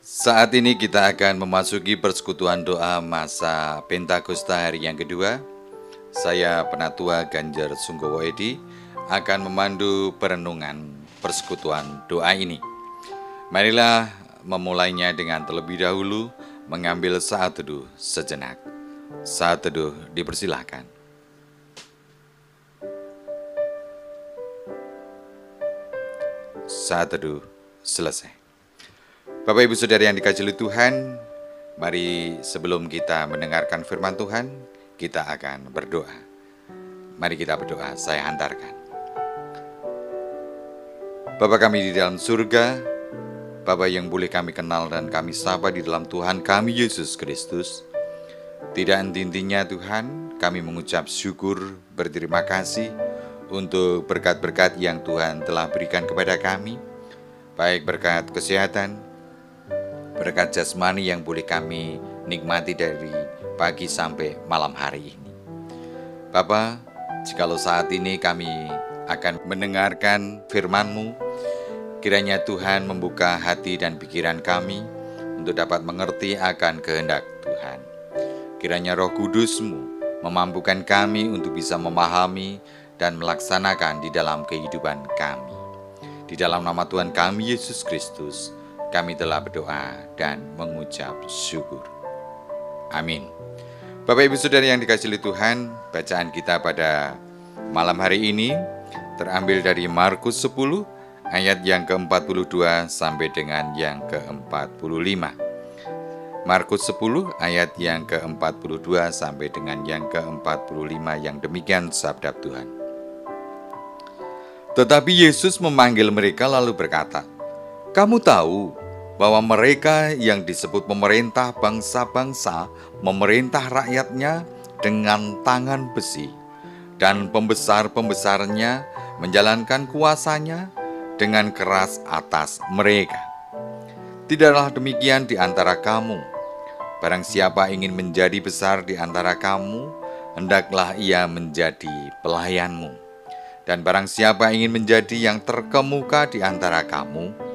Saat ini kita akan memasuki persekutuan doa masa Pentakosta hari yang kedua. Saya Penatua Ganjar Sunggowo Edi akan memandu perenungan persekutuan doa ini. Marilah memulainya dengan terlebih dahulu mengambil saat teduh sejenak. Saat teduh dipersilahkan. Saat teduh selesai. Bapak Ibu Saudara yang dikasihi oleh Tuhan, mari sebelum kita mendengarkan firman Tuhan, kita akan berdoa. Mari kita berdoa, saya hantarkan. Bapa kami di dalam surga, Bapa yang boleh kami kenal dan kami sapa di dalam Tuhan kami Yesus Kristus. Tidak henti-hentinya Tuhan, kami mengucap syukur, berterima kasih untuk berkat-berkat yang Tuhan telah berikan kepada kami, baik berkat kesehatan, berkat jasmani yang boleh kami nikmati dari pagi sampai malam hari ini. Bapa, jikalau saat ini kami akan mendengarkan firman-Mu, kiranya Tuhan membuka hati dan pikiran kami untuk dapat mengerti akan kehendak Tuhan. Kiranya Roh Kudus-Mu memampukan kami untuk bisa memahami dan melaksanakan di dalam kehidupan kami. Di dalam nama Tuhan kami Yesus Kristus, kami telah berdoa dan mengucap syukur. Amin. Bapak Ibu Saudara yang dikasihi oleh Tuhan, bacaan kita pada malam hari ini terambil dari Markus 10 ayat yang ke-42 sampai dengan yang ke-45. Markus 10 ayat yang ke-42 sampai dengan yang ke-45 yang demikian sabda Tuhan. Tetapi Yesus memanggil mereka lalu berkata, "Kamu tahu bahwa mereka yang disebut pemerintah bangsa-bangsa memerintah rakyatnya dengan tangan besi, dan pembesar-pembesarnya menjalankan kuasanya dengan keras atas mereka. Tidaklah demikian di antara kamu. Barang siapa ingin menjadi besar di antara kamu, hendaklah ia menjadi pelayanmu. Dan barang siapa ingin menjadi yang terkemuka di antara kamu,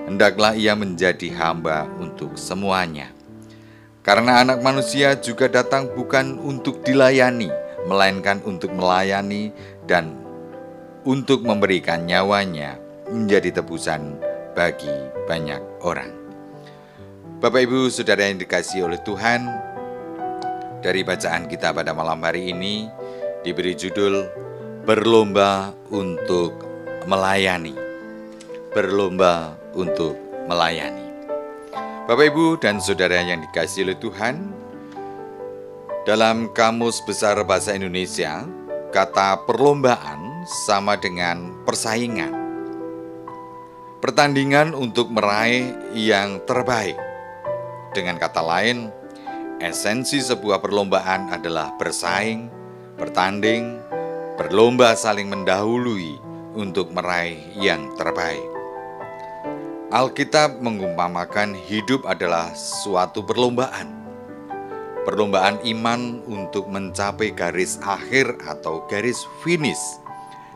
hendaklah ia menjadi hamba untuk semuanya. Karena anak manusia juga datang bukan untuk dilayani, melainkan untuk melayani dan untuk memberikan nyawanya menjadi tebusan bagi banyak orang." Bapak Ibu Saudara yang dikasihi oleh Tuhan, dari bacaan kita pada malam hari ini diberi judul Berlomba untuk Melayani. Berlomba untuk melayani. Bapak Ibu dan Saudara yang dikasihi oleh Tuhan, dalam Kamus Besar Bahasa Indonesia, kata perlombaan sama dengan persaingan. Pertandingan untuk meraih yang terbaik. Dengan kata lain, esensi sebuah perlombaan adalah bersaing, bertanding, berlomba saling mendahului untuk meraih yang terbaik. Alkitab mengumpamakan hidup adalah suatu perlombaan. Perlombaan iman untuk mencapai garis akhir atau garis finish,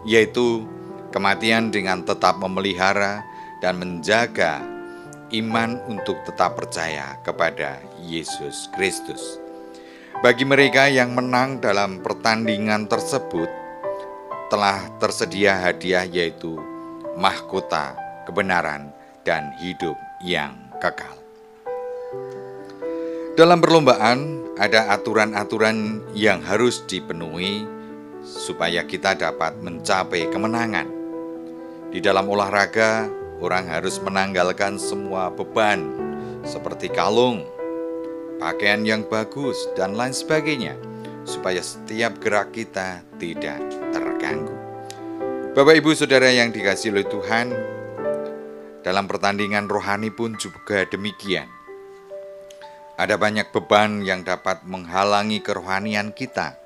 yaitu kematian dengan tetap memelihara dan menjaga iman untuk tetap percaya kepada Yesus Kristus. Bagi mereka yang menang dalam pertandingan tersebut, telah tersedia hadiah yaitu mahkota kebenaran dan hidup yang kekal. Dalam perlombaan ada aturan-aturan yang harus dipenuhi supaya kita dapat mencapai kemenangan. Di dalam olahraga, orang harus menanggalkan semua beban seperti kalung, pakaian yang bagus, dan lain sebagainya, supaya setiap gerak kita tidak terganggu. Bapak Ibu Saudara yang dikasihi oleh Tuhan, dalam pertandingan rohani pun juga demikian. Ada banyak beban yang dapat menghalangi kerohanian kita,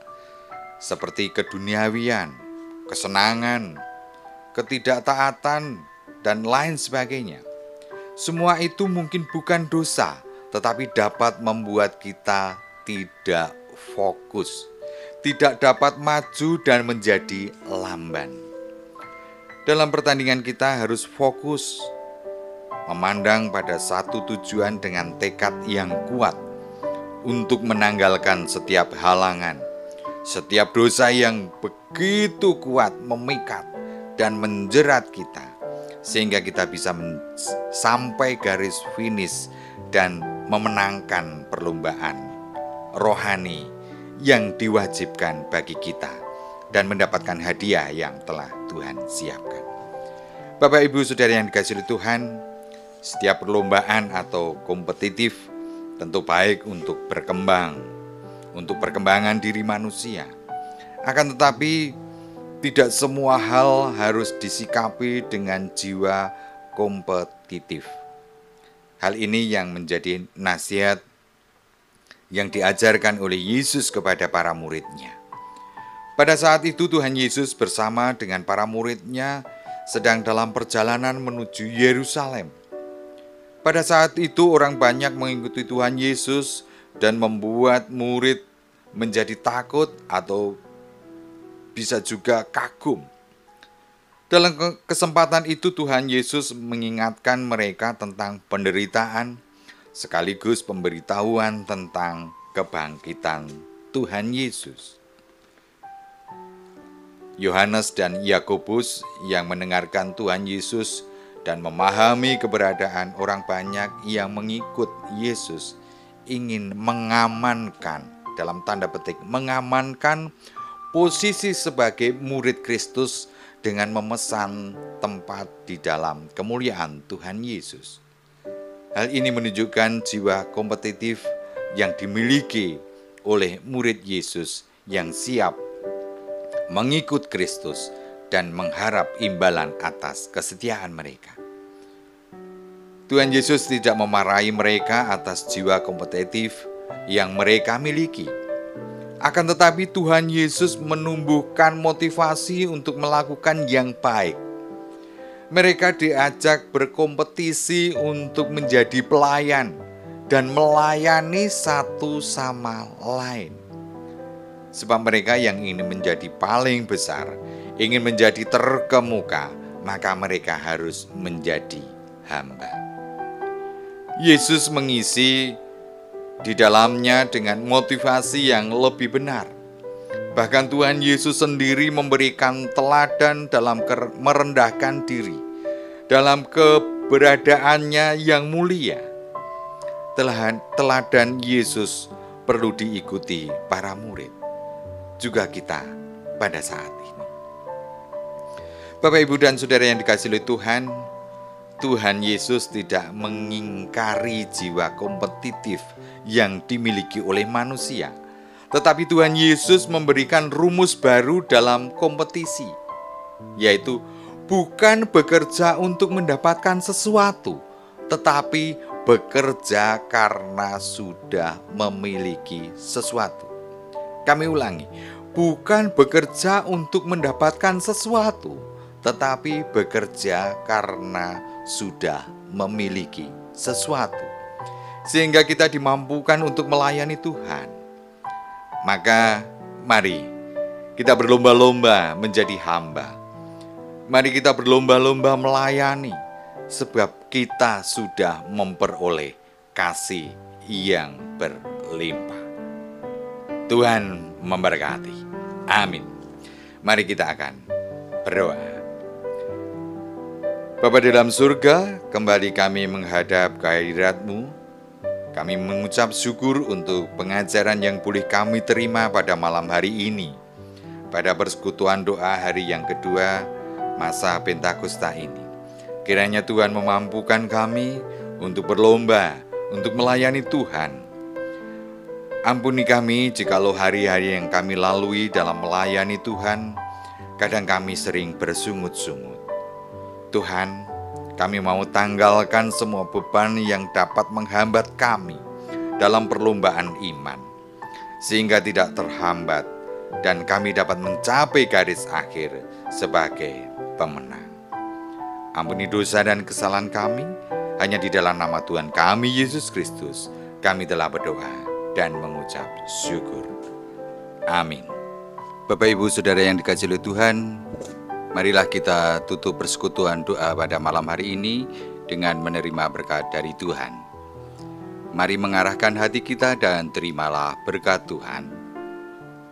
seperti keduniawian, kesenangan, ketidaktaatan, dan lain sebagainya. Semua itu mungkin bukan dosa, tetapi dapat membuat kita tidak fokus, tidak dapat maju dan menjadi lamban. Dalam pertandingan kita harus fokus memandang pada satu tujuan dengan tekad yang kuat untuk menanggalkan setiap halangan, setiap dosa yang begitu kuat memikat dan menjerat kita, sehingga kita bisa sampai garis finish dan memenangkan perlombaan rohani yang diwajibkan bagi kita dan mendapatkan hadiah yang telah Tuhan siapkan. Bapak Ibu Saudara yang dikasihi Tuhan, setiap perlombaan atau kompetitif tentu baik untuk berkembang, untuk perkembangan diri manusia. Akan tetapi tidak semua hal harus disikapi dengan jiwa kompetitif. Hal ini yang menjadi nasihat yang diajarkan oleh Yesus kepada para murid-Nya. Pada saat itu Tuhan Yesus bersama dengan para murid-Nya sedang dalam perjalanan menuju Yerusalem. Pada saat itu orang banyak mengikuti Tuhan Yesus dan membuat murid menjadi takut atau bisa juga kagum. Dalam kesempatan itu Tuhan Yesus mengingatkan mereka tentang penderitaan sekaligus pemberitahuan tentang kebangkitan Tuhan Yesus. Yohanes dan Yakobus yang mendengarkan Tuhan Yesus dan memahami keberadaan orang banyak yang mengikut Yesus ingin mengamankan, dalam tanda petik, mengamankan posisi sebagai murid Kristus dengan memesan tempat di dalam kemuliaan Tuhan Yesus. Hal ini menunjukkan jiwa kompetitif yang dimiliki oleh murid Yesus yang siap mengikut Kristus dan mengharap imbalan atas kesetiaan mereka. Tuhan Yesus tidak memarahi mereka atas jiwa kompetitif yang mereka miliki. Akan tetapi Tuhan Yesus menumbuhkan motivasi untuk melakukan yang baik. Mereka diajak berkompetisi untuk menjadi pelayan dan melayani satu sama lain. Sebab mereka yang ingin menjadi paling besar, ingin menjadi terkemuka, maka mereka harus menjadi hamba. Yesus mengisi di dalamnya dengan motivasi yang lebih benar. Bahkan Tuhan Yesus sendiri memberikan teladan dalam merendahkan diri, dalam keberadaannya yang mulia. Teladan Yesus perlu diikuti para murid, juga kita pada saat ini. Bapak, Ibu, dan Saudara yang dikasihi oleh Tuhan, Tuhan Yesus tidak mengingkari jiwa kompetitif yang dimiliki oleh manusia. Tetapi Tuhan Yesus memberikan rumus baru dalam kompetisi, yaitu bukan bekerja untuk mendapatkan sesuatu, tetapi bekerja karena sudah memiliki sesuatu. Kami ulangi, bukan bekerja untuk mendapatkan sesuatu, tetapi bekerja karena sudah memiliki sesuatu, sehingga kita dimampukan untuk melayani Tuhan. Maka mari kita berlomba-lomba menjadi hamba. Mari kita berlomba-lomba melayani, sebab kita sudah memperoleh kasih yang berlimpah. Tuhan memberkati. Amin. Mari kita akan berdoa. Bapa di dalam surga, kembali kami menghadap kehadirat-Mu. Kami mengucap syukur untuk pengajaran yang boleh kami terima pada malam hari ini, pada persekutuan doa hari yang kedua masa Pentakosta ini. Kiranya Tuhan memampukan kami untuk berlomba, untuk melayani Tuhan. Ampuni kami jikalau hari-hari yang kami lalui dalam melayani Tuhan, kadang kami sering bersungut-sungut. Tuhan, kami mau tanggalkan semua beban yang dapat menghambat kami dalam perlombaan iman, sehingga tidak terhambat dan kami dapat mencapai garis akhir sebagai pemenang. Ampuni dosa dan kesalahan kami, hanya di dalam nama Tuhan kami Yesus Kristus kami telah berdoa dan mengucap syukur. Amin. Bapak, Ibu, Saudara yang dikasihi oleh Tuhan, marilah kita tutup persekutuan doa pada malam hari ini dengan menerima berkat dari Tuhan. Mari mengarahkan hati kita dan terimalah berkat Tuhan.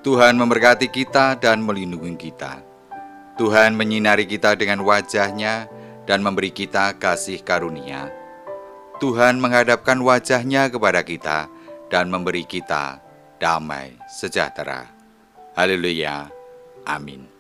Tuhan memberkati kita dan melindungi kita. Tuhan menyinari kita dengan wajah-Nya dan memberi kita kasih karunia. Tuhan menghadapkan wajah-Nya kepada kita dan memberi kita damai sejahtera. Haleluya. Amin.